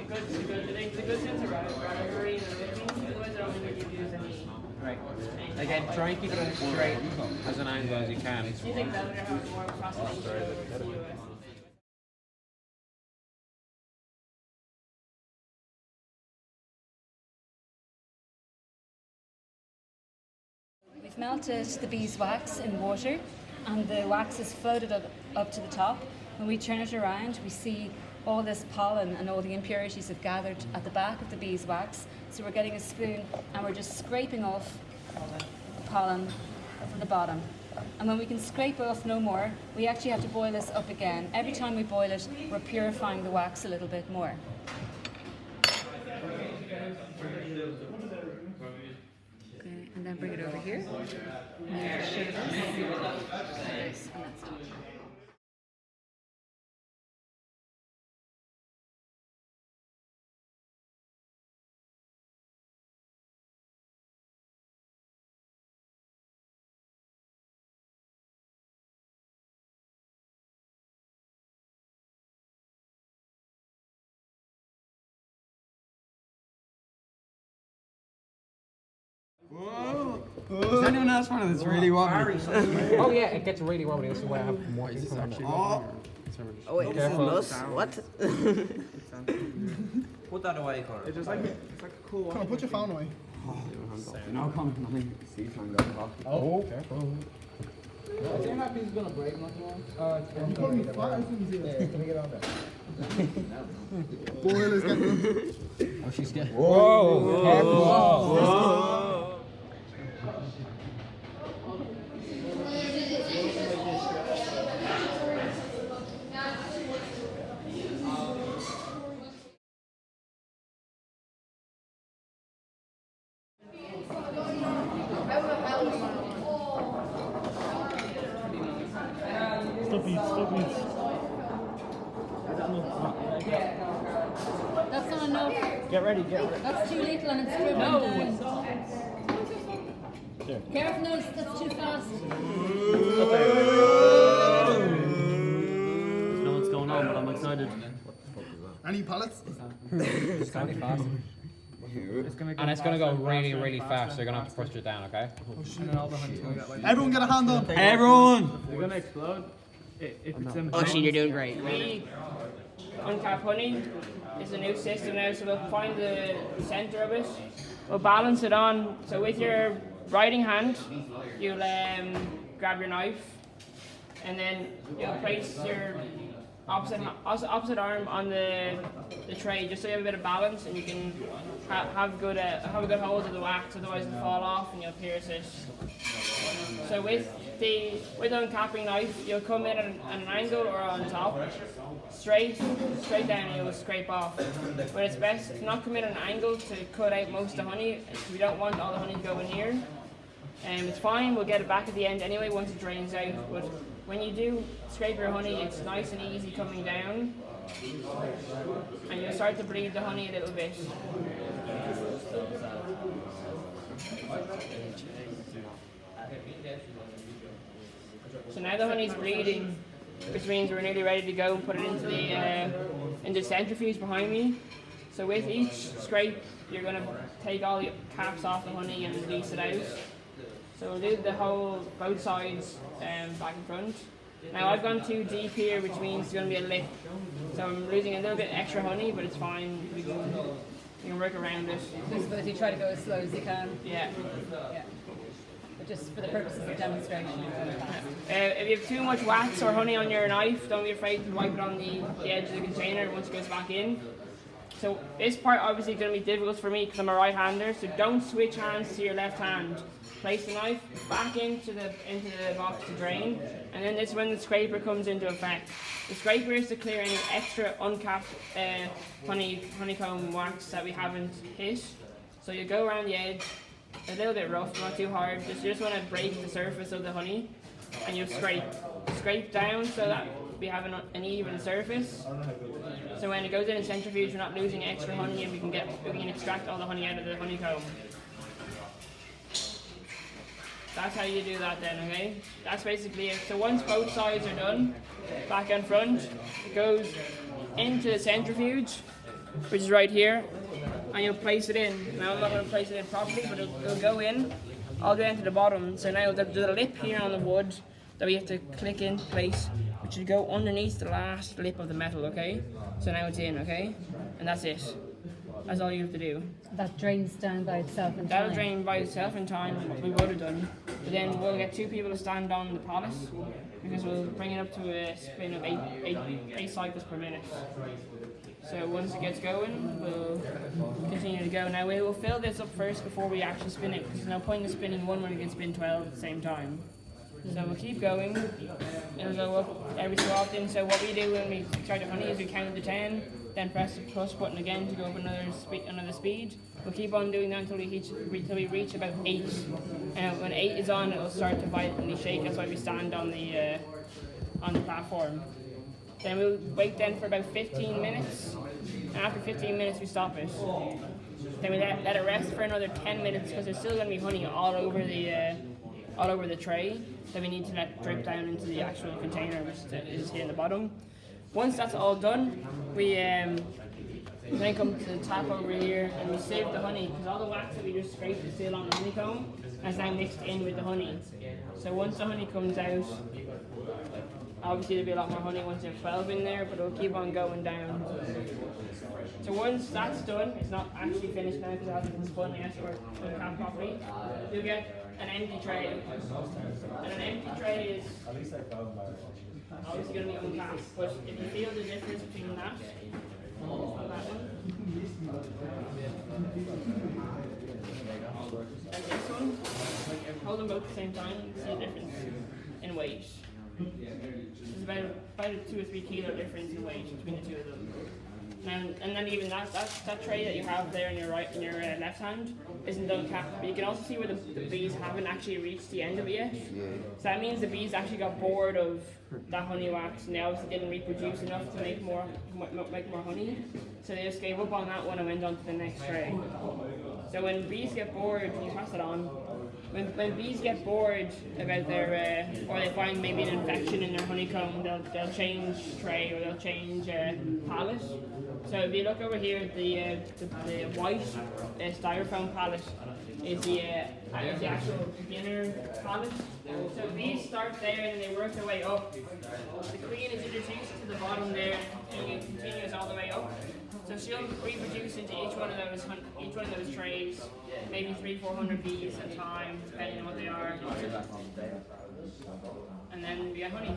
the good sense of rivalry and everything. Otherwise, I don't think you use any. Right. Again, try and keep it as straight as an angle as you can. Do you think Belvedere has more prosperity than the US? We've melted the beeswax in water and the wax is floated up to the top. When we turn it around, we see all this pollen and all the impurities have gathered at the back of the beeswax. So we're getting a spoon and we're just scraping off the pollen from the bottom. And when we can scrape off no more, we actually have to boil this up again. Every time we boil it, we're purifying the wax a little bit more. Okay, and then bring it over here. And just shake this. Nice, and that's done. Whoa! Does anyone else find this really wobbly? Oh yeah, it gets really wobbly. This is why I have more people on it. Oh wait, this is nuts. What? Put that away, Connor. It's like a cool one. Come on, put your phone away. No, come on. See if I'm going off. Oh, careful. I think that piece is gonna break, nothing else. You call me 5 Can we get on there? Boiler's getting. Oh, she's getting. Whoa! Careful! Whoa. Stop it. That's not enough. Get ready. That's too little and it's dripping down. Careful, no, that's too fast. I know what's going on, but I'm excited. Any pallets? It's gonna be fast. And it's gonna go really, really fast, so you're gonna have to push it down, okay? Everyone get a hand up. Everyone! They're gonna explode. If it's in Oh, shit, you're doing great. We uncap honey is a new system now, so we'll find the center of it. We'll balance it on. So with your writing hand, you'll grab your knife, and then you'll place your opposite arm on the tray, just so you have a bit of balance, and you can have a good hold of the wax. Otherwise, it'll fall off, and you'll pierce it. So with the uncapping knife, you'll come in at an angle or on top, straight down, and you'll scrape off. But it's best to not come in at an angle to cut out most of the honey, because we don't want all the honey going here. It's fine, we'll get it back at the end anyway once it drains out. But when you do scrape your honey, it's nice and easy coming down, and you'll start to bleed the honey a little bit. So now the honey's bleeding, which means we're nearly ready to go and put it into the centrifuge behind me. So with each scrape, you're going to take all the caps off the honey and release it out. So we'll do the whole, both sides, back and front. Now I've gone too deep here, which means there's going to be a lip. So I'm losing a little bit extra honey, but it's fine. We can work around it. I suppose you try to go as slow as you can. Yeah. But just for the purposes of demonstration. If you have too much wax or honey on your knife, don't be afraid to wipe it on the edge of the container once it goes back in. So this part obviously is going to be difficult for me because I'm a right-hander, so don't switch hands to your left hand. Place the knife back into the box to drain, and then this is when the scraper comes into effect. The scraper is to clear any extra uncapped honeycomb wax that we haven't hit. So you go around the edge, a little bit rough, not too hard. You just want to break the surface of the honey, and you scrape down so that we have an even surface. So when it goes in a centrifuge, we're not losing extra honey, and we can extract all the honey out of the honeycomb. That's how you do that then, okay? That's basically it. So once both sides are done, back and front, it goes into the centrifuge, which is right here, and you'll place it in. Now I'm not going to place it in properly, but it'll go in all the way into the bottom. So now there's a lip here on the wood that we have to click into place, which will go underneath the last lip of the metal, okay? So now it's in, okay? And that's it. That's all you have to do. That drains down by itself in That'll time. drain by itself in time, what we would have done. But then we'll get 2 people to stand on the pallet, because we'll bring it up to a spin of 8 cycles per minute. So once it gets going, we'll continue to go. Now we will fill this up first before we actually spin it, because there's no point in spinning one when we can spin 12 at the same time. So we'll keep going. It'll go up every so often. So what we do when we start the honey is we count to 10, then press the plus button again to go up another speed. We'll keep on doing that until we reach about 8. And when 8 is on, it'll start to violently shake. That's why we stand on the platform. Then we'll wait then for about 15 minutes. And after 15 minutes, we stop it. Then we let it rest for another 10 minutes because there's still going to be honey all over the tray that we need to let drip down into the actual container, which is here in the bottom. Once that's all done, we then come to the tap over here and we save the honey, because all the wax that we just scraped is still on the honeycomb and it's now mixed in with the honey. So once the honey comes out, obviously there'll be a lot more honey once you have 12 in there, but it'll keep on going down. So once that's done, it's not actually finished now because it hasn't been spun yet or uncapped properly, you'll get an empty tray. And an empty tray is obviously going to be uncapped, but if you feel the difference between that and this one, hold them both at the same time, you can see a difference in weight. There's about a 2 or 3 kilo difference in weight between the 2 of them. And then even that tray that you have there in your left hand isn't uncapped, but you can also see where the bees haven't actually reached the end of it yet. So that means the bees actually got bored of that honey wax and they obviously didn't reproduce enough to make more honey. So they just gave up on that one and went on to the next tray. So when bees get bored, you pass it on. When bees get bored about their, or they find maybe an infection in their honeycomb, they'll change tray or they'll change pallet. So if you look over here, the white styrofoam pallet is the actual beginner pallet. So bees start there and they work their way up. The queen is introduced to the bottom there and it continues all the way up. So she'll reproduce into each one of those trays, maybe 300-400 bees at a time, depending on what they are. And then we get honey.